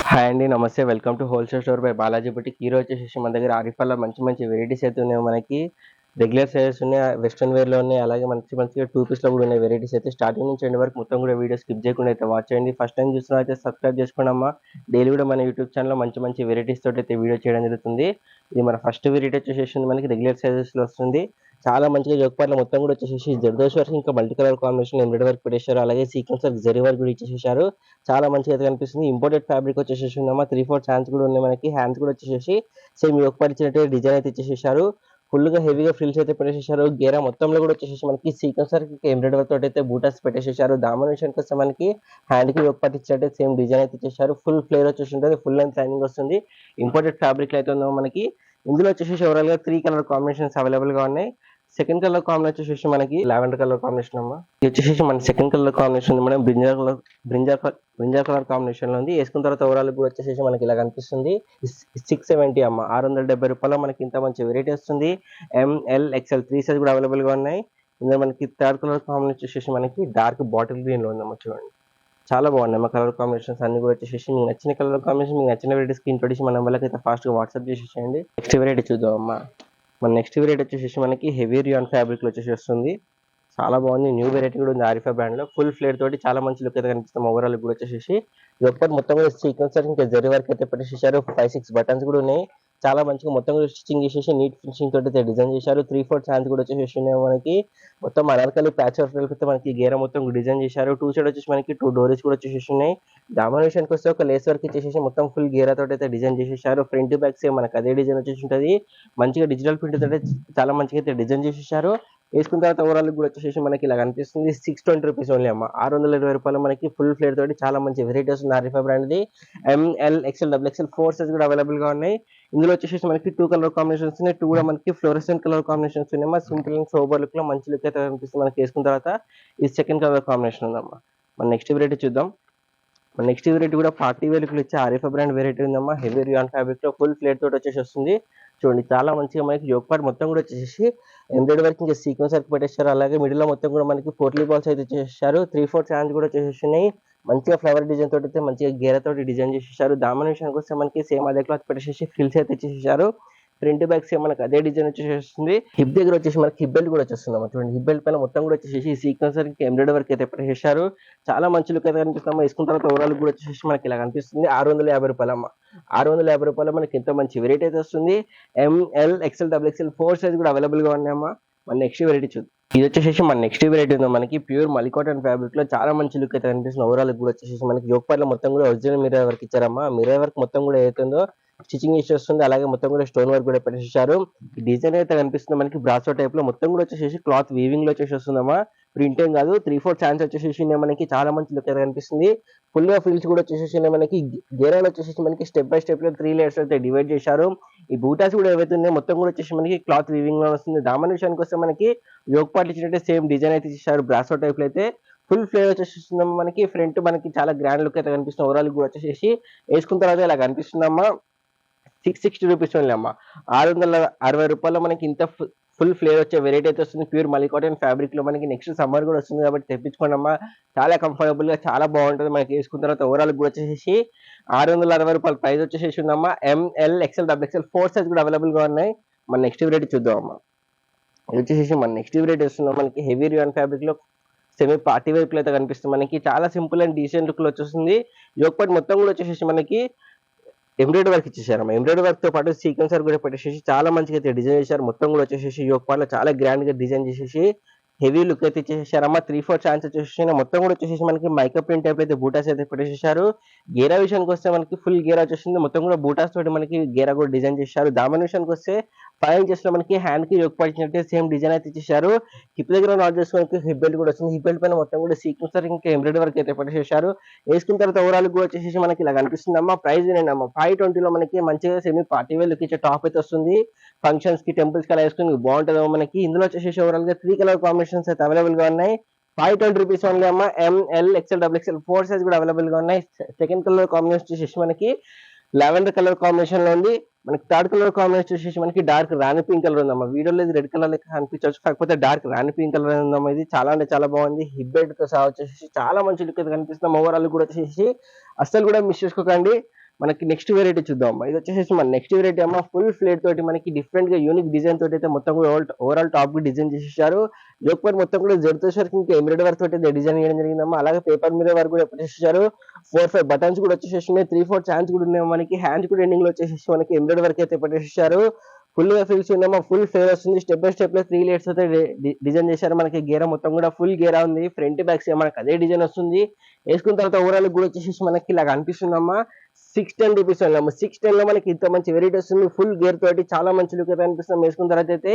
Hi అండి, నమస్తే. Welcome to wholesale store by Balaji boutique. ఈ రోజు వచ్చేసి మన దగ్గర ఆరిఫాలో మంచి మంచి వెరైటీస్ అయితే ఉన్నాయి. మనకి రెగ్యులర్ సైజెస్ ఉన్నాయి, వెస్ట్రన్ వేర్లో ఉన్నాయి, అలాగే మంచిగా టూ పీస్లో కూడా ఉన్నాయి వెరైటీస్ అయితే. స్టార్టింగ్ నుంచి ఎండ్ వరకు మొత్తం కూడా వీడియో స్కిప్ చేయకుండా అయితే వాచ్ చేయండి. ఫస్ట్ టైం చూస్తున్నా అయితే సబ్స్క్రైబ్ చేసుకోండి అమ్మా. డైలీ కూడా మన యూట్యూబ్ ఛానల్లో మంచి మంచి వెరైటీస్ తోటి అయితే వీడియో చేయడం జరుగుతుంది. ఇది మన ఫస్ట్ వెరైటీ వచ్చేసి మనకి రెగ్యులర్ సైజెస్లో వస్తుంది. చాలా మంచిగా జోక్పాట్ల మొత్తం కూడా వచ్చేసి జర్దోష్ వర్క్ ఇంకా multi colour combination embroidery work పెట్టేశారు, అలాగే సీక్వెన్స్ వర్క్ జరీ వర్క్ కూడా ఇచ్చేసారు. చాలా మంచిగా అయితే కనిపిస్తుంది. ఇంపోర్టెడ్ ఫ్యాబ్రిక్ వచ్చేసి ఉందమ్మా. 3/4 హ్యాండ్స్ కూడా ఉన్నాయి మనకి. హ్యాండ్స్ కూడా వచ్చేసి సేమ్ యోగపాట్ ఇచ్చినట్టు డిజైన్ అయితే ఇచ్చేసారు. ఫుల్ గా హెవీగా ఫ్రిల్స్ అయితే పెట్టేసేసారు. గేరా మొత్తంలో కూడా వచ్చేసి మనకి సీక్వెన్స్ వర్క్ ఎంబ్రాయిడరీ వర్క్ తోటి అయితే బూటాస్ పెట్టేసేసారు. డామినేషన్ కోసం మనకి హ్యాండ్ కి యోగపాట్ ఇచ్చినట్టు సేమ్ డిజైన్ అయితే ఇచ్చేసారు. ఫుల్ ఫ్లేర్ వచ్చేసి ఉంటుంది, ఫుల్ లెంత్ లైనింగ్ వస్తుంది. ఇంపోర్టెడ్ ఫ్యాబ్రిక్ అయితే ఉందో మనకి. ఇందులో వచ్చేసి ఓవరాల్ గా 3 కలర్ కాంబినేషన్స్ అవైలబుల్ గా ఉన్నాయి. సెకండ్ కలర్ కాంబినేషన్ వచ్చేసి మనకి లావెండర్ కలర్ కాంబినేషన్ అమ్మా. ఇది వచ్చేసి మన సెకండ్ కలర్ కాంబినేషన్ ఉంది మేడం. బ్రింజాల్ కలర్ కాంబినేషన్ లో ఉంది. వేసుకున్న తర్వాత ఓవరాల్ కూడా వచ్చేసి మనకి ఇలా కనిపిస్తుంది. 670 అమ్మ, 670 రూపాయలు మనకి ఇంత మంచి వెరైటీ వస్తుంది. ML XL 3 సైజ్ కూడా అవైలబుల్ గా ఉన్నాయి. ఇందులో మనకి థర్డ్ కలర్ కాంబినేషన్ వచ్చేసి మనకి డార్క్ బాటిల్ గ్రీన్ లో ఉందమ్మా. చూడండి, చాలా బాగున్నాయి మా కలర్ కాంబినేషన్స్ అన్ని కూడా వచ్చేసి. మీకు నచ్చిన కలర్ కాంబినేషన్, మీకు నచ్చిన వెరైటీ స్క్రీన్ తోటి మన వాళ్ళకైతే ఫాస్ట్ గా వాట్సాప్ చేసేసేయండి. నెక్స్ట్ వెరైటీ చూద్దాం అమ్మా. మన నెక్స్ట్ వెరైటీ వచ్చేసి మనకి హెవీ రియాన్ ఫ్యాబ్రిక్ లో వచ్చేసి వస్తుంది. చాలా బాగుంది. న్యూ వెరైటీ కూడా ఉంది ఆరిఫా బ్రాండ్ లో. ఫుల్ ఫ్లేర్ తోటి చాలా మంచి లుక్ అయితే కనిపిస్తుంది. ఓవరాల్ కూడా వచ్చేసి ఒక్కటి మొత్తం కూడా సీక్వెన్స్ ఇంకా జరీ వర్క్ అయితే పెట్టేసేసారు. 5-6 బటన్స్ కూడా ఉన్నాయి. చాలా మంచిగా మొత్తం కూడా స్టిచ్చింగ్ చేసేసి నీట్ ఫినిషింగ్ తోటి అయితే డిజైన్ చేశారు. 3/4 హ్యాండ్స్ కూడా వచ్చేసి ఉన్నాయి మనకి. మొత్తం అనార్కలి ప్యాచ్ వర్క్ అయితే మనకి గేరా మొత్తం డిజైన్ చేశారు. 2 సైడ్ వచ్చేసి మనకి 2 డోరీస్ కూడా వచ్చేసి ఉన్నాయి. డామినేషన్ వస్తే ఒక లేస్ వర్క్ ఇచ్చేసి మొత్తం ఫుల్ గేరా తోటి అయితే డిజైన్ చేసేసారు. ఫ్రంట్ బ్యాక్ సేమ్ మనకి అదే డిజైన్ వచ్చేసి ఉంటుంది. మంచిగా డిజిటల్ ప్రింట్ తోటి చాలా మంచిగా అయితే డిజైన్ చేసేసారు. వేసుకున్న తర్వాత ఓవరాల్ కూడా వచ్చేసి మనకి ఇలా కనిపిస్తుంది. 620 రూపీస్ ఓన్లీ అమ్మ. 620 రూపాయలు మనకి ఫుల్ ఫ్లేర్ తోటి చాలా మంచి వెరైటీ వస్తుంది Arifa brand the. ML XL XXL 4 size కూడా అవైలబుల్ గా ఉన్నాయి. ఇందులో వచ్చేసి మనకి 2 కలర్ కాంబినేషన్స్ ఉన్నాయి. 2 కూడా మనకి ఫ్లోరెసెంట్ కలర్ కాంబినేషన్స్ ఉన్నాయి. సింపుల్ అండ్ సోబర్ లుక్ లో మంచి లుక్ అయితే కనిపిస్తుంది మనకి. వేసుకున్న తర్వాత ఈ సెకండ్ కలర్ కాంబినేషన్ ఉందమ్మా. మన నెక్స్ట్ వెరైటీ చూద్దాం. నెక్స్ట్ వెరైటీ కూడా పార్టీ వేర్ లుక్ ఇచ్చే ఆరిఫా బ్రాండ్ వెరైటీ ఉందమ్మా. హెవీ రియాన్ ఫ్యాబ్రిక్ లో ఫుల్ ఫ్లేర్ తోటి వచ్చేసి వస్తుంది. చూడండి, చాలా మంచిగా మనకి యోగపాట్ మొత్తం కూడా వచ్చేసి ఎంబ్రాయిడరీ వర్క్ ఇంకా సీక్వెన్స్ వర్క్ పెట్టేశారు. అలాగే మిడిల్ లో మొత్తం కూడా మనకి పోర్ట్లీ బాల్స్ అయితే చేసేసారు. 3/4 హ్యాండ్స్ కూడా వచ్చేసినాయి. మంచిగా ఫ్లవర్ డిజైన్ తోటి అయితే మంచిగా గేర తోటి డిజైన్ చేసేసారు. డామినేషన్ వస్తే మనకి సేమ్ అదే క్లాత్ పెట్టేసి ఫ్రిల్స్ అయితే చేసేసారు. ఫ్రంట్ బ్యాక్ సేమ్ మనకి అదే డిజైన్ వచ్చేసి హిప్ దగ్గర వచ్చేసి మనకి హిప్ బెల్ట్ కూడా వచ్చేస్తుంది. చూడండి, హిప్ బెల్ట్ పైన మొత్తం కూడా వచ్చేసి సీక్వెన్స్ వర్క్ ఎంబ్రాయిడరీ వర్క్ అయితే పెట్టేశారు. చాలా మంచి లుక్ అయితే కనిపిస్తుంది. వేసుకున్న తర్వాత ఓవరాల్ కూడా వచ్చేసి మనకి ఇలా కనిపిస్తుంది. 650 రూపాయలు అమ్మ. 650 రూపాయలు మనకి ఎంత మంచి వెరైటీ అయితే వస్తుంది. ML XL XXL 4 సైజ్ కూడా అవైలబుల్ గా ఉన్నాయమ్మా. మన నెక్స్ట్ వెరైటీ చూద్దాం. ఇది వచ్చేసి మన నెక్స్ట్ వెరైటీ ఉందో మనకి ప్యూర్ మల్లి కాటన్ ఫ్యాబ్రిక్ లో చాలా మంచి లుక్ అయితే కనిపిస్తుంది. ఓవరాల్ కూడా వచ్చేసి మనకి యోగపాట్లో మొత్తం కూడా ఒరిజినల్ మిర్రర్ వర్క్ ఇచ్చారమ్మా. మిర్రర్ వర్క్ మొత్తం కూడా ఏదైతుందో స్టిచింగ్ చేసి వస్తుంది. అలాగే మొత్తం కూడా స్టోన్ వర్క్ కూడా పెట్టేసారు. ఈ డిజైన్ అయితే కనిపిస్తుంది మనకి బ్రాసో టైప్ లో. మొత్తం కూడా వచ్చేసి క్లాత్ వీవింగ్ లో వచ్చేసి వస్తుందమ్మా. ప్రింట్ ఏం కాదు. 3/4 ఛాన్స్ వచ్చేసి మనకి చాలా మంచి లుక్ అయితే కనిపిస్తుంది. ఫుల్ గా ఫిల్స్ కూడా వచ్చేసి మనకి గేరాలు వచ్చేసి మనకి స్టెప్ బై స్టెప్ లో 3 లేయర్స్ అయితే డివైడ్ చేశారు. ఈ బూటాస్ కూడా ఏవైతే ఉన్నాయో మొత్తం కూడా వచ్చేసి మనకి క్లాత్ వీవింగ్ లో వస్తుంది. డామినేషన్ కోసం మనకి యోగపాట్ ఇచ్చినట్టే సేమ్ డిజైన్ అయితే ఇచ్చేసారు. బ్రాసో టైప్ లో అయితే ఫుల్ ఫ్లేర్ వచ్చేసి మనకి. ఫ్రంట్ మనకి చాలా గ్రాండ్ లుక్ అయితే కనిపిస్తుంది. ఓవరాల్ కూడా వచ్చేసి వేసుకున్న తర్వాత ఇలా కనిపిస్తుందమ్మా. 660 రూపీస్ ఓన్లీ అమ్మ. 660 రూపాయలు మనకి ఇంత ఫుల్ ఫ్లేర్ వచ్చే వెరైటీ అయితే వస్తుంది. ప్యూర్ మల్లి కాటన్ ఫ్యాబ్రిక్ లో మనకి నెక్స్ట్ సమ్మర్ కూడా వస్తుంది కాబట్టి తెప్పించుకోండి అమ్మా. చాలా కంఫర్టబుల్ గా చాలా బాగుంటుంది మనకి. వేసుకున్న తర్వాత ఓవరాల్ కూడా వచ్చేసి 660 రూపాయలు ప్రైస్ వచ్చేసి ఉందమ్మా. ML XL XXL 4 సైజ్ కూడా అవైలబుల్ గా ఉన్నాయి. మన నెక్స్ట్ వెరైటీ చూద్దాం అమ్మా. ఇది వచ్చేసి మన నెక్స్ట్ వెరైటీ వస్తుంది మనకి హెవీ రియాన్ ఫ్యాబ్రిక్ లో సెమీ పార్టీ వేర్ అయితే కనిపిస్తుంది మనకి. చాలా సింపుల్ అండ్ డీసెంట్ లుక్ లో వచ్చేస్తుంది. యోగపాట్ మొత్తం కూడా వచ్చేసి మనకి ఎంబ్రాయిడరీ వర్క్ ఇచ్చేసారు. ఎంబ్రాయిడరీ వర్క్ తో పాటు సీక్వెన్స్ వర్క్ కూడా పెట్టేసి చాలా మంచిగా అయితే డిజైన్ చేశారు. మొత్తం కూడా వచ్చేసి యోగపాట్లో చాలా గ్రాండ్ గా డిజైన్ చేసేసి హెవీ లుక్ అయితే ఇచ్చేసారమ్మా. 3/4 ఛాన్స్ వచ్చేసి మొత్తం కూడా వచ్చేసి మనకి మైకప్ ప్రింట్ టైప్ అయితే బూటాస్ అయితే పెట్టేసేసారు. గేరా విషయానికి వస్తే మనకి ఫుల్ గేరా వచ్చేసింది. మొత్తం కూడా బూటాస్ తోటి మనకి గేరా కూడా డిజైన్ చేశారు. డామినేషన్కి వస్తే 5 ఇంచెస్ లో మనకి హ్యాండ్ కి యోగపడినట్టే సేమ్ డిజైన్ అయితే ఇచ్చేసారు. హిప్ దగ్గర నాట్ చేసుకోవడానికి హిప్ బెల్ట్ కూడా వస్తుంది. హిప్ బెల్ట్ పైన మొత్తం కూడా సీక్వెన్స్ వర్క్ ఇంకా ఎంబ్రాయిడరీ వర్క్ అయితే పెట్టేసారు. వేసుకున్న తర్వాత ఓవరాల్ కూడా వచ్చేసి మనకి ఇలా కనిపిస్తుంది అమ్మా. ప్రైస్ ఏంటమ్మా 520 లో మనకి మంచిగా సెమీ పార్టీ వేర్ లుక్ ఇచ్చే టాప్ అయితే వస్తుంది. ఫంక్షన్స్ కి టెంపుల్స్ కి అలా వేసుకుని బాగుంటుంది మనకి. ఇందులో వచ్చేసి ఓవరాల్ గా 3 కలర్ కాంబినేషన్స్ అయితే అవైలబుల్ గా ఉన్నాయి. 520 రూపీస్ ఓన్లీ అమ్మ. ML XL XXL 4 సైజ్ కూడా అవైలబుల్ గా ఉన్నాయి. సెకండ్ కలర్ కాంబినేషన్ వచ్చేసి మనకి లావెండర్ కలర్ కాంబినేషన్ లో ఉంది. మనకి థర్డ్ కలర్ కాంబినేషన్ వచ్చేసి మనకి డార్క్ రాణి పింక్ కలర్ ఉందమ్మా. వీడియోలో ఇది రెడ్ కలర్ లెక్క అనిపించవచ్చు, కాకపోతే డార్క్ రాణి పింక్ కలర్ ఉందమ్మా. ఇది చాలా అంటే చాలా బాగుంది. హిప్ బెల్ట్ తో సహా వచ్చేసి చాలా మంచి లుక్ అయితే కనిపిస్తుంది. ఓవరాల్ కూడా వచ్చేసి అస్సలు కూడా మిస్ చేసుకోకండి. మనకి నెక్స్ట్ వెరైటీ చూద్దాం. ఇది వచ్చేసి మన నెక్స్ట్ వెరైటీ అమ్మ ఫుల్ ఫ్లేట్ తోటి మనకి డిఫరెంట్ గా యూనిక్ డిజైన్ తోటి అయితే మొత్తం కూడా ఓవరాల్ టాప్ కి డిజైన్ చేసేసారు. యోక్ మొత్తం కూడా జెడ్ సరికి ఇంకా ఎంబ్రాయిడరీ వర్క్ తోటి డిజైన్ చేయడం జరిగిందమ్మా. అలాగే పేపర్ మీద వర్క్ కూడా చేసేసారు. 4-5 బటన్స్ కూడా వచ్చేసి 3-4 హ్యాండ్స్ కూడా ఉన్నాయి మనకి. హ్యాండ్స్ కూడా ఎండింగ్ లో వచ్చేసి మనకి ఎంబ్రాయిడరీ వర్క్ అయితే పెట్టేసారు. ఫుల్ గా ఫిల్స్ ఉందమ్మా. ఫుల్ ఫేర్ వస్తుంది. స్టెప్ బై స్టెప్ లో 3 లేయర్స్ అయితే డిజైన్ చేశారు. మనకి గేరా మొత్తం కూడా ఫుల్ గేరా ఉంది. ఫ్రంట్ బ్యాక్ మనకి అదే డిజైన్ వస్తుంది. వేసుకున్న తర్వాత ఓవరాల్ కూడా వచ్చేసి మనకి ఇలా అనిపిస్తుందమ్మా. 610 రూపీస్ అన్నాము. 610 లో మనకి ఇంత మంచి వెరైటీ వస్తుంది. ఫుల్ గేర్ తోటి చాలా మంచి లుక్ అయితే అనిపిస్తుంది. వేసుకున్న తర్వాత అయితే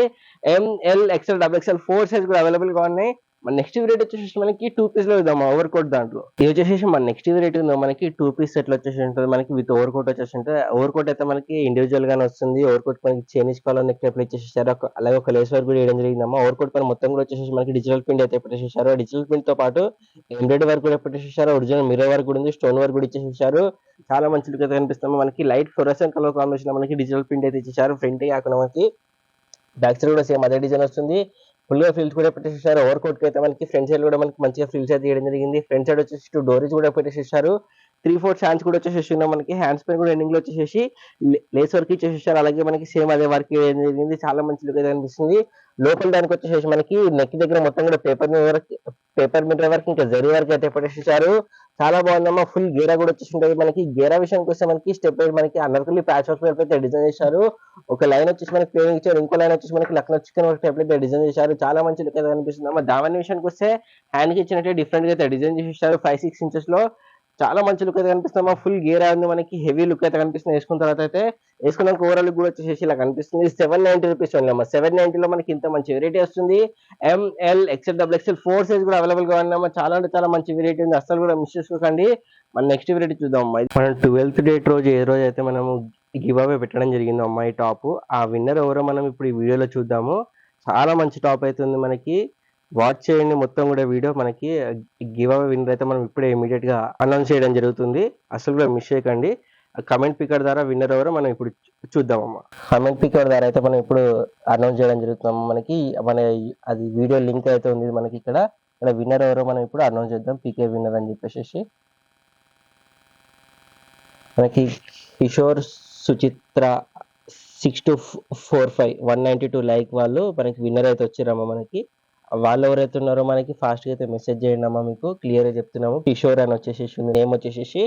ML XL XXL 4 సైజ్ కూడా అవైలబుల్ గా ఉన్నాయి. మన నెక్స్ట్ వెరైటీ వచ్చేసి మనకి 2 పీస్ లో ఇద్దాం ఓవర్ కోట్ దాంట్లో. ఇది వచ్చేసి మన నెక్స్ట్ వెరైటీ ఉందో మనకి 2 పీస్ సెట్ వచ్చేసి ఉంటుంది మనకి విత్ ఓవర్ కోట్ వచ్చేసి ఉంటుంది. ఓవర్ కోట్ అయితే మనకి ఇండివిజువల్ గానే వస్తుంది. ఓవర్ కోట్ మనకి చైనీస్ కాలర్ నెక్ టైప్ ఇచ్చేసారు. అలాగే ఒక లేస్ వర్క్ కూడా వేయడం జరిగిందమ్మా. ఓవర్ కోట్ పైన మొత్తం కూడా వచ్చేసి మనకి డిజిటల్ ప్రింట్ అయితే పెట్టేసేసారు. డిజిటల్ ప్రింట్ తో పాటు ఎంబ్రాయిడరీ వర్క్ కూడా పెట్టేసేసారు. ఒరిజినల్ మిర్రర్ వర్క్ కూడా ఉంది. స్టోన్ వర్క్ కూడా ఇచ్చేసేసారు. చాలా మంచి లుక్ అయితే కనిపిస్తుంది. మనకి లైట్ ఫ్లోరసెంట్ కలర్ కాంబినేషన్ మనకి డిజిటల్ ప్రింట్ అయితే ఇచ్చేసారు. ఫ్రంట్ కాకుండా మనకి బ్యాక్ సైడ్ కూడా సేమ్ అదే డిజైన్ వస్తుంది. ఫుల్ గా ఫ్రిల్స్ కూడా పెట్టేసేసారు. ఓవర్ కోట్ కి అయితే మనకి ఫ్రంట్ సైడ్ కూడా మనకి మంచిగా ఫ్రిల్స్ అయితే చేయడం జరిగింది. ఫ్రంట్ సైడ్ వచ్చేసి 2 డోరీస్ కూడా పెట్టేసేసారు. 3-4 హ్యాండ్స్ కూడా వచ్చేసి మనకి హ్యాండ్స్ పైన కూడా ఎండింగ్ లో వచ్చేసి లేస్ వర్క్ ఇచ్చేసేసారు. అలాగే మనకి సేమ్ అదే వర్క్ చేయడం జరిగింది. చాలా మంచి లుక్ అయితే అనిపిస్తుంది. లోపల దానికి వచ్చేసి మనకి నెక్ దగ్గర మొత్తం కూడా పేపర్ మీద వర్క్ ఇంకా జరీ వర్క్ అయితే పెట్టేసేసారు. చాలా బాగుందమ్మా. ఫుల్ గేరా కూడా వచ్చేసి ఉంటుంది. మనకి గేరా విషయానికి వస్తే మనకి స్టెప్ వైజ్ మనకి అన్నర్కలి ప్యాచ్ వర్క్ అయితే డిజైన్ చేశారు. ఒక లైన్ వచ్చేసి మనకి ప్లేన్ ఇచ్చారు. ఇంకో లైన్ వచ్చేసి మనకి లక్నో చికెన్ వర్క్ టైప్ అయితే డిజైన్ చేశారు. చాలా మంచి లుక్ అయితే కనిపిస్తుంది అమ్మా. దావన్ విషయానికి వస్తే హ్యాండ్ కి ఇచ్చినట్టే డిఫరెంట్ గా అయితే డిజైన్ చేసేసారు. 5-6 ఇంచెస్ లో చాలా మంచి లుక్ అయితే కనిపిస్తుంది. ఫుల్ గేర్ ఉంది మనకి. హెవీ లుక్ అయితే కనిపిస్తుంది. వేసుకున్న తర్వాత అయితే వేసుకున్నాక ఓవరాల్ కూడా వచ్చేసి ఇలా కనిపిస్తుంది. 790 రూపీస్ ఓన్లీ అమ్మా. 790 లో మనకి ఇంత మంచి వెరైటీ వస్తుంది. ML XL XXL 4 సైజ్ కూడా అవైలబుల్ గా ఉన్నామా. చాలా అంటే చాలా మంచి వెరైటీ ఉంది. అసలు కూడా మిస్ చేసుకోకండి. మన నెక్స్ట్ వెరైటీ చూద్దాం అమ్మా. మనం 12th డేట్ రోజు ఏ రోజు అయితే మనము గివ్ అవే పెట్టడం జరిగింది అమ్మాయి టాప్. ఆ విన్నర్ ఎవరో మనం ఇప్పుడు ఈ వీడియోలో చూద్దాము. చాలా మంచి టాప్ అయితే ఉంది మనకి. వాచ్ చేయండి మొత్తం కూడా వీడియో. మనకి గివ్ అవే విన్నర్ అయితే మనం ఇప్పుడే ఇమీడియట్ గా అనౌన్స్ చేయడం జరుగుతుంది. అసలు కూడా మిస్ చేయకండి. కమెంట్ పికర్ ద్వారా విన్నర్ ఎవరో మనం ఇప్పుడు చూద్దామమ్మా. కమెంట్ పికర్ ద్వారా అయితే మనం ఇప్పుడు అనౌన్స్ చేయడం జరుగుతుందమ్మా. మనకి అది వీడియో లింక్ అయితే ఉంది మనకి ఇక్కడ విన్నర్ ఎవరో మనం ఇప్పుడు అనౌన్స్ చేద్దాం. పీకే విన్నర్ అని చెప్పేసి మనకి కిషోర్ సుచిత్ర 6245 192 లైక్ వాళ్ళు మనకి విన్నర్ అయితే వచ్చారమ్మా. మనకి వాళ్ళు ఎవరైతే ఉన్నారో మనకి ఫాస్ట్ గా అయితే మెసేజ్ చేయండి అమ్మా. మీకు క్లియర్ గా చెప్తున్నాము. కిషోర్ అని వచ్చేసి నేమ్ వచ్చేసి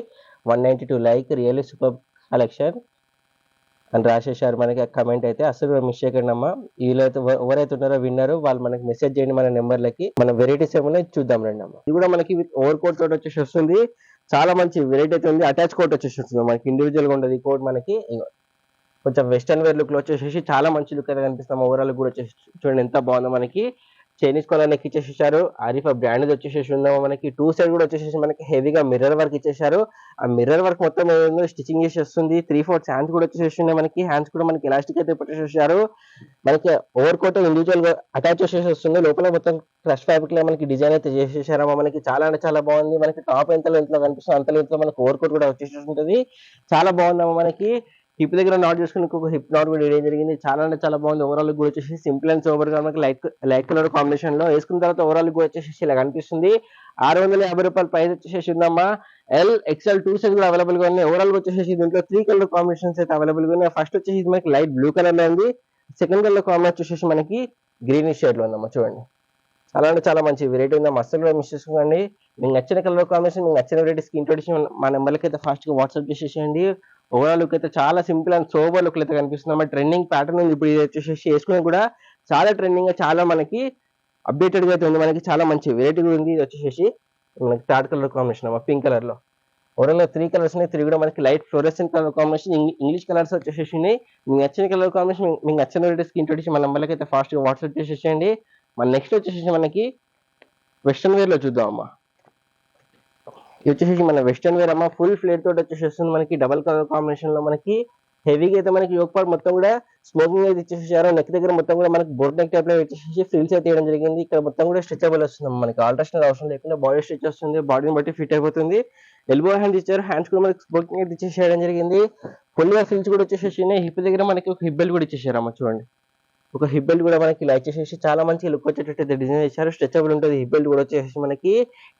192 లైక్ రియల్లీ సూపర్ కలెక్షన్ అని రాసేసారు మనకి ఆ కమెంట్ అయితే. అసలు మిస్ చేయకండి అమ్మా. వీళ్ళైతే ఎవరైతే ఉన్నారో విన్నర్ వాళ్ళు మనకి మెసేజ్ చేయండి మన నెంబర్లకి. మన వెరైటీస్ ఏమన్నా చూద్దాం రండి అమ్మా. ఇది కూడా మనకి విత్ ఓవర్ కోట్ తోటి వచ్చేసి వస్తుంది. చాలా మంచి వెరైటీ అయితే ఉంది. అటాచ్ కోట్ వచ్చేసి వస్తుంది మనకి. ఇండివిజువల్ గా ఉండదు ఈ కోట్ మనకి. కొంచెం వెస్టర్న్ వేర్ లుక్ లో వచ్చేసి చాలా మంచి లుక్ అయితే కనిపిస్తాం. ఓవరాల్ కూడా వచ్చేసి చూడండి ఎంత బాగుందో. మనకి చైనీస్ కాలర్ నెక్ ఇచ్చేసేసారు. ఆరిఫా బ్రాండ్ వచ్చేసి ఉందాము. మనకి 2 సైడ్ కూడా వచ్చేసి మనకి హెవీగా మిర్రర్ వర్క్ ఇచ్చేసారు. ఆ మిర్రర్ వర్క్ మొత్తం స్టిచింగ్ చేసి వస్తుంది. 3-4 హ్యాండ్స్ కూడా వచ్చేసి ఉన్నాయి మనకి. హ్యాండ్స్ కూడా మనకి ఎలాస్టిక్ అయితే పెట్టేసేసారు. మనకి ఓవర్ కోట్ ఇండివిజువల్ గా అటాచ్ చేసేసి వస్తుంది. లోపల మొత్తం క్రష్ ఫ్యాబ్రిక్ లో మనకి డిజైన్ అయితే చేసేసారమ్మా. మనకి చాలా అంటే చాలా బాగుంది. మనకి టాప్ ఎంత లెంత్ లో కనిపిస్తుంది అంత లెంత్ లో మనకి ఓవర్ కోట్ కూడా వచ్చేసి ఉంటుంది. చాలా బాగుందమ్మా. మనకి హిప్ దగ్గర నాట్ చేసుకుని ఇంకొక హిప్ నాట్ కూడా వేయడం జరిగింది. చాలా అంటే చాలా బాగుంది. ఓవరాల్ కూడా వచ్చేసి సింపుల్ అండ్ సోబర్ గా మనకి లైట్ కలర్ కాంబినేషన్ లో వేసుకున్న తర్వాత ఓవరాల్ కూడా వచ్చేసి ఇలా కనిపిస్తుంది. 650 రూపాయల ప్రైస్ వచ్చేసి ఉందమ్మా. L XL 2 సైజ్ కూడా అవైలబుల్ గా ఉన్నాయి. ఓవరాల్ వచ్చేసి దీంట్లో 3 కలర్ కాంబినేషన్స్ అయితే అవైలబుల్ గా ఉన్నాయి. ఫస్ట్ వచ్చేసి మనకి లైట్ బ్లూ కలర్ లో ఉంది. సెకండ్ కలర్ కాంబినేషన్ వచ్చేసి మనకి గ్రీనిష్ షేడ్ లో ఉందమ్మా. చూడండి చాలా అంటే చాలా మంచి వెరైటీ ఉందమ్మా. అసలు కూడా మిస్ చేసుకోండి. మీకు నచ్చిన కలర్ కాంబినేషన్ మీకు నచ్చిన వెరైటీ స్క్రీన్ షాట్ మా నెంబర్లకి అయితే ఫాస్ట్ గా వాట్సాప్ చేసేసేయండి. ఓవరాల్ లుక్ అయితే చాలా సింపుల్ అండ్ సోబర్ లుక్ అయితే కనిపిస్తుంది. ట్రెండింగ్ ప్యాటర్న్ ఉంది. ఇప్పుడు ఇది వచ్చేసి వేసుకుని కూడా చాలా ట్రెండింగ్ గా చాలా మనకి అప్డేటెడ్ గా అయితే ఉంది. మనకి చాలా మంచి వెరైటీ కూడా ఉంది. ఇది వచ్చేసి మనకి థర్డ్ కలర్ కాంబినేషన్ అమ్మా. పింక్ కలర్ లో ఓవరాల్ 3 కలర్స్ ఉన్నాయి. 3 కూడా మనకి light fluorescent colour combination. English colours వచ్చేసి ఉన్నాయి. మీకు నచ్చిన కలర్ కాంబినేషన్ మీకు నచ్చిన వెరైటీ స్క్రీన్ షాట్ మన నెంబర్లకి అయితే ఫాస్ట్ గా వాట్సాప్ చేసేసేయండి. మన నెక్స్ట్ వచ్చేసి మనకి వెస్టర్న్ వేర్ లో చూద్దాం అమ్మా. ఇది వచ్చేసి మన వెస్టర్న్ వేర్ అమ్మా. ఫుల్ ఫ్లేర్ తోటి వచ్చేసి వస్తుంది మనకి. డబల్ కలర్ కాంబినేషన్ లో మనకి హెవీగా అయితే మనకి యోక్ పార్ట్ మొత్తం కూడా స్మోకింగ్ అయితే ఇచ్చేసారు. నెక్ దగ్గర మొత్తం కూడా మనకి బోర్డ్ నెక్ టైప్ లో వచ్చేసి ఫ్రిల్స్ అయితే వేయడం జరిగింది. ఇక్కడ మొత్తం కూడా స్ట్రెచబుల్ వస్తుంది మనకి. ఆల్ట్రేషన్ అవసరం లేకుండా బాడీ స్ట్రెచ్ వస్తుంది. బాడీని బట్టి ఫిట్ అయిపోతుంది. ఎల్బో హ్యాండ్ ఇచ్చారు. హ్యాండ్స్ కూడా మనకి స్మోకింగ్ అయితే ఇచ్చేసేయడం జరిగింది. ఫుల్ గా ఫిల్స్ కూడా వచ్చేసేసి హిప్ దగ్గర మనకి ఒక హిప్ బెల్ట్ కూడా ఇచ్చేసారమ్మా. చూడండి, ఒక హిప్ బెల్ట్ కూడా మనకి ఇలా ఇచ్చేసేసి చాలా మంచి లుక్ వచ్చేటట్టు డిజైన్ చేశారు. స్ట్రెచబుల్ ఉంటుంది. హిప్ బెల్ట్ కూడా వచ్చేసి మనకి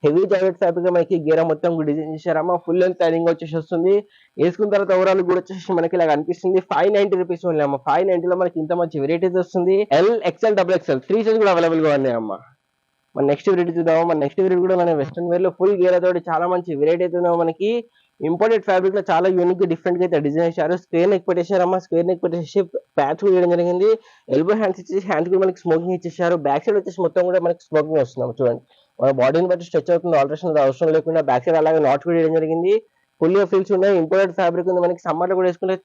హెవీ జాకెట్ ఫ్యాబ్రిక్ మనకి గేరా మొత్తం డిజైన్ చేశారమ్మా. ఫుల్ లెంత్ లైనింగ్ వచ్చేసి వస్తుంది. వేసుకున్న తర్వాత ఓవరాల్ కూడా వచ్చేసి మనకి ఇలా అనిపిస్తుంది. 590 రూపీస్ ఓన్లీ అమ్మ. 590 లో మనకి ఇంత మంచి వెరైటీస్ వస్తుంది. L XL double XL 3 size కూడా అవైలబుల్ గా ఉన్నాయి అమ్మా. మన నెక్స్ట్ వెరైటీ చూద్దాము. మన నెక్స్ట్ వెరైటీ కూడా మన వెస్ట్రన్ వేర్ లో ఫుల్ గేరా తోటి చాలా మంచి వెరైటీ అయితే ఉన్నాము. మనకి ఇంపోర్టెడ్ ఫ్యాబ్రిక్ లో చాలా యూనిక్ గా డిఫరెంట్ గా అయితే డిజైన్ చేశారు. స్క్వేర్ నెక్ పెట్టేశారమ్మా. స్క్వేర్ నెక్ పెట్టేసి ప్యాచ్ కూడా వేయడం జరిగింది. ఎల్బో హ్యాండ్స్ ఇచ్చేసి హ్యాండ్స్ కూడా మనకి స్మోకింగ్ ఇచ్చేసారు. బ్యాక్ సైడ్ వచ్చేసి మొత్తం కూడా మనకి స్మోకింగ్ వస్తున్నాం. చూడండి, మన బాడీని బట్టి స్ట్రెచ్ అవుతుంది. ఆల్టరేషన్ అవసరం లేకుండా బ్యాక్ సైడ్ అలాగే నాట్ కూడా వేయడం జరిగింది. ఫుల్ ఫీల్స్ ఉన్నాయి. ఇంపోర్టెడ్ ఫ్యాబ్రిక్ ఉంది. మనకి సమ్మర్ లో కూడా వేసుకుంటే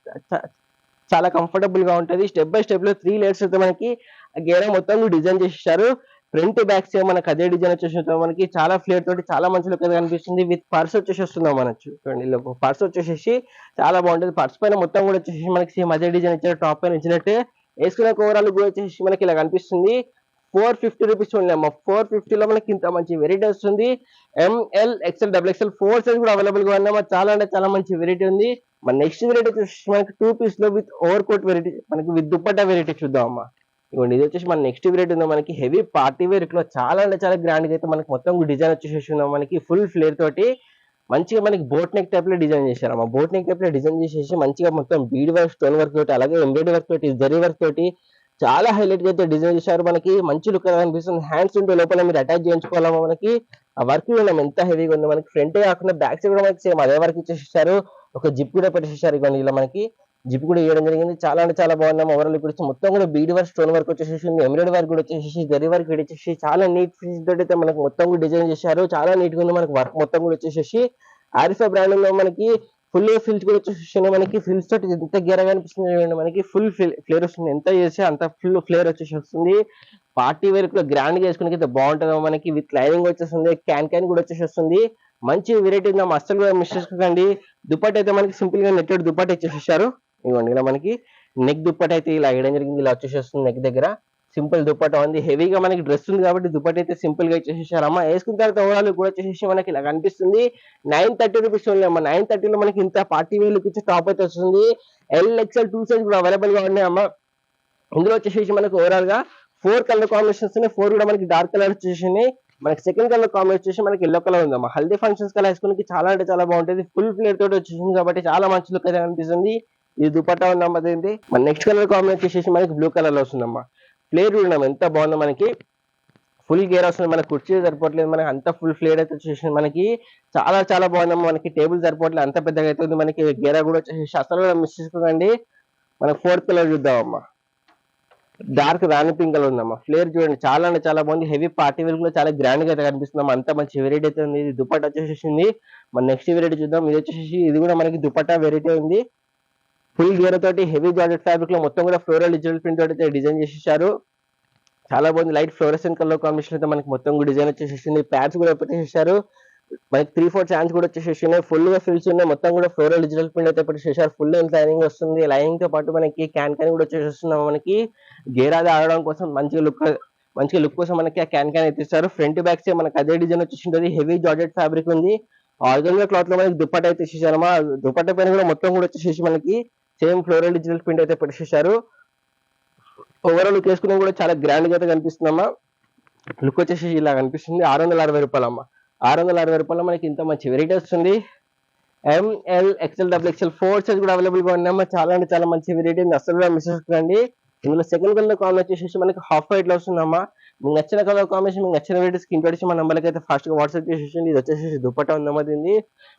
చాలా కంఫర్టబుల్ గా ఉంటుంది. స్టెప్ బై స్టెప్ లో 3 లేయర్స్ అయితే మనకి గేరా మొత్తం డిజైన్ చేసేసారు. ఫ్రంట్ బ్యాక్ సేమ్ మనకి అదే డిజైన్ వచ్చేసి మనకి చాలా ఫ్లేర్ తోటి చాలా మంచి లుక్ కనిపిస్తుంది. విత్ పర్స్ వచ్చేసి వస్తుందాం మనచ్చు. చూడండి, పర్స్ వచ్చేసి చాలా బాగుంటుంది. పర్స్ పైన మొత్తం కూడా వచ్చేసి మనకి సేమ్ అదే డిజైన్ ఇచ్చారు. టాప్ పైన ఇచ్చినట్టే వేసుకున్న ఓవరాల్ కూడా వచ్చేసి మనకి ఇలా కనిపిస్తుంది. 450 రూపీస్ ఓన్లీ అమ్మ. 450 లో మనకి ఇంత మంచి వెరైటీ వస్తుంది. M L XL double XL 4 size కూడా అవైలబుల్ గా ఉన్నామా. చాలా అంటే చాలా మంచి వెరైటీ ఉంది. మన నెక్స్ట్ వెరైటీ వచ్చేసి మనకి 2 పీస్ లో విత్ ఓవర్ కోట్ వెరైటీ, మనకి విత్ దుప్పట్టా వెరైటీ చూద్దాం అమ్మా. ఇవ్వండి, ఇది వచ్చేసి మన నెక్స్ట్ వెరైటీ ఉందో మనకి హెవీ పార్టీ వేర్ లో చాలా అంటే చాలా గ్రాండ్ గా అయితే మనకి మొత్తం డిజైన్ వచ్చేసి ఉందో మనకి ఫుల్ ఫ్లేర్ తోటి మంచిగా మనకి బోట్ నెక్ టైప్ లో డిజైన్ చేశారమ్మా. బోట్ నెక్ టైప్ లో డిజైన్ చేసేసి మంచిగా మొత్తం బీడ్ వర్క్, స్టోన్ వర్క్ తోటి, అలాగే ఎంబ్రాయిడరీ వర్క్ తోటి, జరీ వర్క్ తోటి చాలా హైలైట్ గా అయితే డిజైన్ చేశారు. మనకి మంచి లుక్ అనిపిస్తుంది. హ్యాండ్స్ ఉంటే లోపల మీరు అటాచ్ చేయించుకోవాలమ్మా. మనకి ఆ వర్క్ ఎంత హెవీగా ఉంది. మనకి ఫ్రంట్ కాకుండా బ్యాక్ సైడ్ కూడా మనకి సేమ్ అదే వర్క్ ఇచ్చేసారు. ఒక జిప్ కూడా పెట్టేసారు. ఇవ్వండి, ఇలా మనకి జిప్ కూడా ఇవ్వడం జరిగింది. చాలా అంటే చాలా బాగున్నాం. ఓవరాల్ ఇప్పుడు మొత్తం కూడా బీడ్ వర్క్, స్టోన్ వర్క్ వచ్చేసి, ఎంబ్రాయిడరీ వర్క్ కూడా వచ్చేసి, జరీ వర్క్ వచ్చేసి చాలా నీట్ ఫినిష్ తోటి అయితే మనకి మొత్తం కూడా డిజైన్ చేశారు. చాలా నీట్ గా ఉంది. మనకి వర్క్ మొత్తం కూడా వచ్చేసి ఆరిఫా బ్రాండ్ లో మనకి ఫుల్ ఫిల్స్ కూడా వచ్చేసి మనకి ఫిల్స్ తోటి ఎంత గేరగా అనిపిస్తుంది. మనకి ఫుల్ ఫ్లేర్ వస్తుంది. ఎంత చేస్తే అంత ఫుల్ ఫ్లేర్ వచ్చేసి వస్తుంది. పార్టీ వేర్ కూడా గ్రాండ్ గా వేసుకుని అయితే బాగుంటుంది. మనకి విత్ లైనింగ్ వచ్చేస్తుంది. క్యాన్ కూడా వచ్చేసి వస్తుంది. మంచి వెరైటీ ఉంది. అసలు కూడా మిస్ చేసుకోకండి. దుప్పట్ అయితే మనకి సింపుల్ గా నెట్టెడ్ దుప్పట్ ఇచ్చేసేసారు. ఇవ్వండి, ఇలా మనకి నెక్ దుప్పట్ అయితే ఇలా వేయడం జరిగింది. ఇలా వచ్చేసి వస్తుంది. నెక్ దగ్గర సింపుల్ దుప్పట ఉంది. హెవీగా మనకి డ్రెస్ ఉంది కాబట్టి దుప్పట అయితే సింపుల్ గా ఇచ్చేసేసారు అమ్మ. వేసుకున్న తర్వాత ఓవరాల్ కూడా వచ్చేసి మనకి ఇలా కనిపిస్తుంది. 930 రూపీస్ ఓన్లీ అమ్మ. 930 లో మనకి ఇంత పార్టీ వేర్ లుక్ ఇచ్చే టాప్ అయితే వస్తుంది. ఎల్ ఎక్స్ఎల్ 2 సైజ్ కూడా అవైలబుల్ గా ఉన్నాయి అమ్మ. ఇందులో వచ్చేసి మనకి ఓవరాల్ గా 4 కలర్ కాంబినేషన్స్ ఉన్నాయి. 4 కూడా మనకి డార్క్ కలర్ వచ్చేసి మనకి సెకండ్ కలర్ కాంబినేషన్ వచ్చేసి మనకి ఎల్లో కలర్ ఉందమ్మా. హల్దీ ఫంక్షన్స్ కలర్ వేసుకుని చాలా అంటే చాలా బాగుంటుంది. ఫుల్ ఫ్లేర్ తోటి వచ్చేసింది కాబట్టి చాలా మంచి లుక్ అయితే కనిపిస్తుంది. ఇది దుపట్టా ఉందమ్మా. అదేంటి మన నెక్స్ట్ కలర్ కాంబినేషన్ వచ్చేసి మనకి బ్లూ కలర్ లో వస్తుందమ్మా. ఫ్లేర్ చూడడం ఎంత బాగుందో. మనకి ఫుల్ గేర్ వస్తుంది. మనకి కుర్చీ సరిపోవట్లేదు. మనకి అంత ఫుల్ ఫ్లేర్ అయితే వచ్చేసి మనకి చాలా చాలా బాగుందమ్మా. మనకి టేబుల్ సరిపోవట్లేదు, అంత పెద్దగా అయితే ఉంది. మనకి గేరా కూడా వచ్చేసి అసలు కూడా మిస్ చేసుకోకండి. మనకి 4th కలర్ చూద్దామమ్మా. డార్క్ రాణి పింక్ కలర్ ఉందమ్మా. ఫ్లేర్ చూడండి, చాలా అంటే చాలా బాగుంది. హెవీ పార్టీ వేర్ లో చాలా గ్రాండ్ గా అయితే కనిపిస్తుందమ్మా. అంత మంచి వెరైటీ అయితే ఉంది. ఇది దుపట్టా వచ్చేసింది. మన నెక్స్ట్ వెరైటీ చూద్దాం. ఇది వచ్చేసి ఇది కూడా మనకి దుపట్టా వెరైటీ ఉంది. ఫుల్ గేర్ తోటి హెవీ జార్జెట్ ఫ్యాబ్రిక్ లో మొత్తం కూడా ఫ్లోరల్ డిజిటల్ ప్రింట్ తోటి అయితే డిజైన్ చేసేసారు. చాలా బాగుంది. లైట్ ఫ్లోరెసెంట్ కలర్ కాంబినేషన్ అయితే మనకి మొత్తం కూడా డిజైన్ వచ్చేసేసింది. ప్యాడ్స్ కూడా పెట్టేసేసారు. మనకి 3/4 ఛాన్స్ కూడా వచ్చేసేసినాయి. ఫుల్ గా ఫిల్స్ ఉన్నాయి. మొత్తం కూడా ఫ్లోరల్ డిజిటల్ ప్రింట్ అయితే పెట్టేసేసారు. ఫుల్ లెంత్ లైనింగ్ వస్తుంది. లైనింగ్ తో పాటు మనకి క్యాన్ కూడా వచ్చేసేస్తుంది. మనకి గేరాది ఆడడం కోసం మంచిగా లుక్ కోసం మనకి ఆ క్యాన్ అయితే ఇస్తారు. ఫ్రంట్ బ్యాక్ సైడ్ మనకి అదే డిజైన్ వచ్చేసింది. హెవీ జార్జెట్ ఫ్యాబ్రిక్ ఉంది. ఆర్గంజా క్లాత్ లో మనకి దుపట్టా అయితే ఇచ్చేసారమ్మా. దుపట్టా పైన కూడా మొత్తం కూడా వచ్చేసి మనకి సేమ్ ఫ్లోరల్ డిజిటల్ ప్రింట్ అయితే పెట్టేసేసారు. ఓవరాల్ లుక్ వేసుకున్నా కూడా చాలా గ్రాండ్ గా అయితే కనిపిస్తుందమ్మా. లుక్ వచ్చేసి ఇలా కనిపిస్తుంది. 660 రూపాయలు అమ్మా. 660 రూపాయలు మనకి ఇంత మంచి వెరైటీ వస్తుంది. M L XL double XL 4 size కూడా అవైలబుల్ గా ఉన్నాయమ్మా. చాలా అంటే చాలా మంచి వెరైటీ ఉంది. అసలు కూడా మిస్ చేసుకోండి. ఇందులో సెకండ్ కలర్ కాంబినేషన్ వచ్చేసి మనకి హాఫ్ వైట్ లో వస్తుందమ్మా. మీకు నచ్చిన కలర్ కాంబినేషన్, మీకు నచ్చిన వెరైటీ స్క్రీన్ పెట్టి మన నెంబర్కి అయితే ఫాస్ట్ గా వాట్సాప్ చేసేసి. ఇది వచ్చేసి దుపట్టా ఉందమ్మా. దీన్ని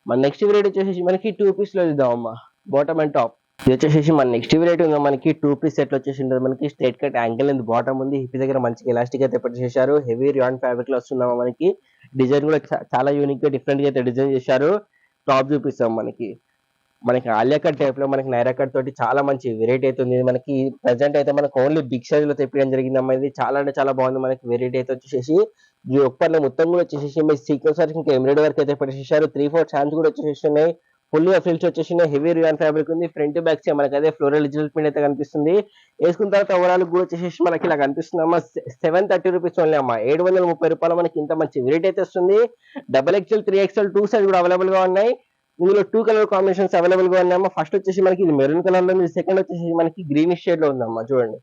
మన నెక్స్ట్ వెరైటీ వచ్చేసి మనకి 2 పీస్ లో ఇద్దామమ్మా. Bottom and top. ఇది వచ్చేసి మన నెక్స్ట్ వెరైటీ ఉందా. మనకి 2 పీస్ సెట్ వచ్చేసి ఉంటుంది. మనకి straight cut angle and bottom ఉంది. హిప్ దగ్గర మంచిగా ఎలాస్టిక్ అయితే పెట్టేసారు. హెవీ రియాన్ ఫ్యాబ్రిక్ లో వస్తుందమ్మా. మనకి డిజైన్ కూడా చాలా యూనిక్ గా డిఫరెంట్ గా అయితే డిజైన్ చేశారు. టాప్ చూపిస్తాం. మనకి ఆలియా కట్ టైప్ లో మనకి నైరా కట్ తోటి చాలా మంచి వెరైటీ అయితే ఉంది. మనకి ప్రెసెంట్ అయితే మనకి ఓన్లీ బిగ్ సైజ్ లో తెప్పడం జరిగిందమ్మా. ఇది చాలా అంటే చాలా బాగుంది. మనకి వెరైటీ అయితే వచ్చేసి ఈ ఒక్కర్లో మొత్తం కూడా వచ్చేసి మీ సీక్వెన్స్ వర్క్ ఇంకా ఎంబ్రాయిడరీ వర్క్ అయితే పెట్టేసారు. 3/4 ఛాన్స్ కూడా వచ్చేసి ఉన్నాయి. ఫుల్ గా ఫ్రిల్స్ వచ్చేసి హెవీ రియాన్ ఫ్యాబ్రిక్ ఉంది. ఫ్రంట్ బ్యాక్ సైడ్ మనకి అదే ఫ్లోరల్ డిజిటల్ ప్రింట్ అయితే కనిపిస్తుంది. వేసుకున్న తర్వాత ఓవరాల్ కూడా వచ్చేసి మనకి ఇలా కనిపిస్తుంది అమ్మా. 730 రూపీస్ ఓన్లీ అమ్మా. 730 రూపాయలు మనకి ఇంత మంచి వెరైటీ అయితే వస్తుంది. డబల్ ఎక్స్ఎల్ 3XL 2 సైజ్ కూడా అవైలబుల్ గా ఉన్నాయి. ఇందులో 2 కలర్ కాంబినేషన్స్ అవైలబుల్ గా ఉన్నాయమ్మా. ఫస్ట్ వచ్చేసి మనకి ఇది మెరూన్ కలర్ లో ఉంది, సెకండ్ వచ్చేసి మనకి గ్రీనిష్ షేడ్ లో ఉందమ్మా. చూడండి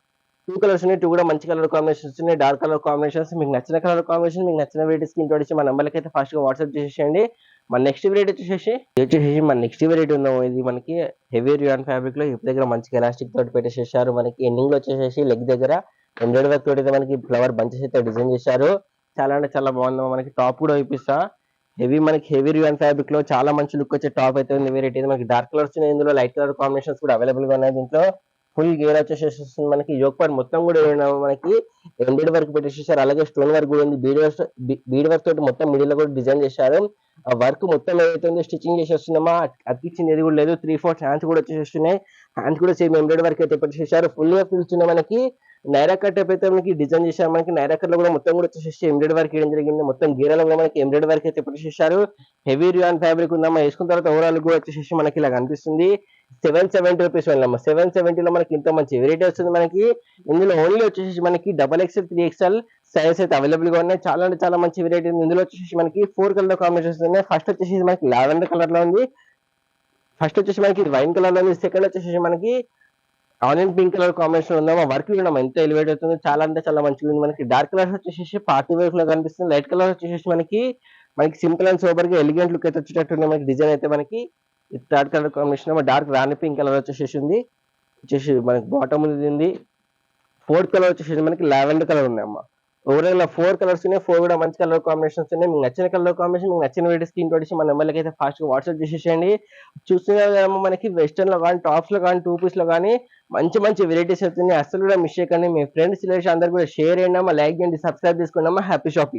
2 కలర్స్ ఉన్నాయి, 2 కూడా మంచి కలర్ కాంబినేషన్స్ ఉన్నాయి, డార్క్ కలర్ కాంబినేషన్స్. మీకు నచ్చిన కలర్ కాంబినేషన్, మీకు నచ్చిన వెరైటీ స్క్రీన్ షాట్ ఇచ్చి మన నెంబర్కి అయితే ఫాస్ట్ గా వాట్సాప్ చేసేయండి. మన నెక్స్ట్ వెరైటీ వచ్చేసి మన నెక్స్ట్ వెరైటీ ఉందాం. ఇది మనకి హెవీ రియాన్ ఫ్యాబ్రిక్ లో హిప్ దగ్గర మంచిగా ఎలాస్టిక్ తోటి పెట్టేసేసారు. మనకి ఎండింగ్ లో వచ్చేసి లెగ్ దగ్గర ఎంబ్రాయిడరీ వర్క్ తోటి అయితే మనకి ఫ్లవర్ బంచెస్ అయితే డిజైన్ చేశారు. చాలా అంటే చాలా బాగుంది. మనకి టాప్ కూడా చూపిస్తా. మనకి హెవీ రియాన్ ఫ్యాబ్రిక్ లో చాలా మంచి లుక్ వచ్చే టాప్ అయితే ఉంది. వెరైటీ మనకి డార్క్ కలర్స్ ఉన్నాయి, ఇందులో లైట్ కలర్ కాంబినేషన్స్ కూడా అవైలబుల్ గా ఉన్నాయి. దీంట్లో ఫుల్ గేర్ వచ్చేసి మనకి యోక్ పార్ట్ మొత్తం కూడా మనకి ఎంబ్రాయిడరీ వర్క్ పెట్టేసేసారు. అలాగే స్టోన్ వర్క్ కూడా ఉంది. బీడ్ వర్క్ తోటి మొత్తం మిడిల్ లో కూడా డిజైన్ చేశారు. ఆ వర్క్ మొత్తం ఏదైతే స్టిచ్చింగ్ చేసేస్తున్నామా అతికిచ్చింది ఏది కూడా లేదు. 3/4 హ్యాండ్స్ కూడా వచ్చేస్తున్నాయి. హ్యాండ్స్ కూడా సేమ్ ఎంబ్రాయిడరీ వర్క్ అయితే పెట్టేసారు. ఫుల్ గా పిలుచున్న మనకి నైరా కట్ అయితే మనకి డిజైన్ చేశారు. మనకి నైరా కట్ లో కూడా మొత్తం కూడా వచ్చేసి ఎంబ్రాయిడరీ వర్క్ వేయడం జరిగింది. మొత్తం గీరాలో కూడా మనకి ఎంబ్రాయిడరీ వర్క్ అయితే పెట్టేసారు. హెవీ రియాన్ ఫ్యాబ్రిక్ ఉందమ్మా. వేసుకున్న తర్వాత ఓవరాల్ కూడా వచ్చేసి మనకి ఇలా కనిపిస్తుంది. 770 రూపీస్ వెళ్ళమ్మా. 770 లో మనకి ఇంత మంచి వెరైటీ వస్తుంది. మనకి ఇందులో ఓన్లీ వచ్చేసి మనకి XXL 3XL సైజ్ అయితే అవైలబుల్ గా ఉన్నాయి. చాలా అంటే చాలా మంచి వెరైటీ ఉంది. ఇందులో వచ్చేసి మనకి 4 కలర్ కాంబినేషన్స్ ఉన్నాయి. ఫస్ట్ వచ్చేసి మనకి లావెండర్ కలర్ లో ఉంది, ఫస్ట్ వచ్చేసి మనకి వైన్ కలర్ లో ఉంది, సెకండ్ వచ్చేసి మనకి ఆనియన్ పింక్ కలర్ కాంబినేషన్ ఉందామా. వర్క్ కూడా ఎంత ఎలివేట్ అవుతుంది, చాలా అంటే చాలా మంచిగా ఉంది. మనకి డార్క్ కలర్ వచ్చేసి పార్టీ వేర్ లో కనిపిస్తుంది. లైట్ కలర్ వచ్చేసి మనకి సింపుల్ అండ్ సూపర్ గా ఎలిగెంట్ లుక్ అయితే వచ్చేటట్టు మనకి డిజైన్ అయితే మనకి థర్డ్ కలర్ కాంబినేషన్ డార్క్ రాణి పింక్ కలర్ వచ్చేసి ఉంది. మనకి బాటమ్ ఉంది. ఫోర్త్ కలర్ వచ్చేసి మనకి లావెండర్ కలర్ ఉందమ్మా. ఓవరాల్ 4 కలర్స్ ఉన్నాయి, 4 కూడా మంచి కలర్ కాంబినేషన్స్ ఉన్నాయి. మీకు నచ్చిన కలర్ కాంబినేషన్, మీకు నచ్చిన వీడియో స్క్రీన్ తోటి మన నెంబర్లకి అయితే ఫాస్ట్ గా వాట్సాప్ చేసేసేయండి. చూస్తున్నా మనకి వెస్టర్న్ లో కానీ, టాప్స్ లో కానీ, 2 పీస్ లో కానీ మంచి మంచి వెరైటీస్ అవుతున్నాయి. అసలు కూడా మిస్ చేయకండి. మీ ఫ్రెండ్స్ రిలేషన్ అందరు కూడా షేర్ చేయండి, లైక్ చేయండి, సబ్స్క్రైబ్ చేసుకోండి. Happy shopping.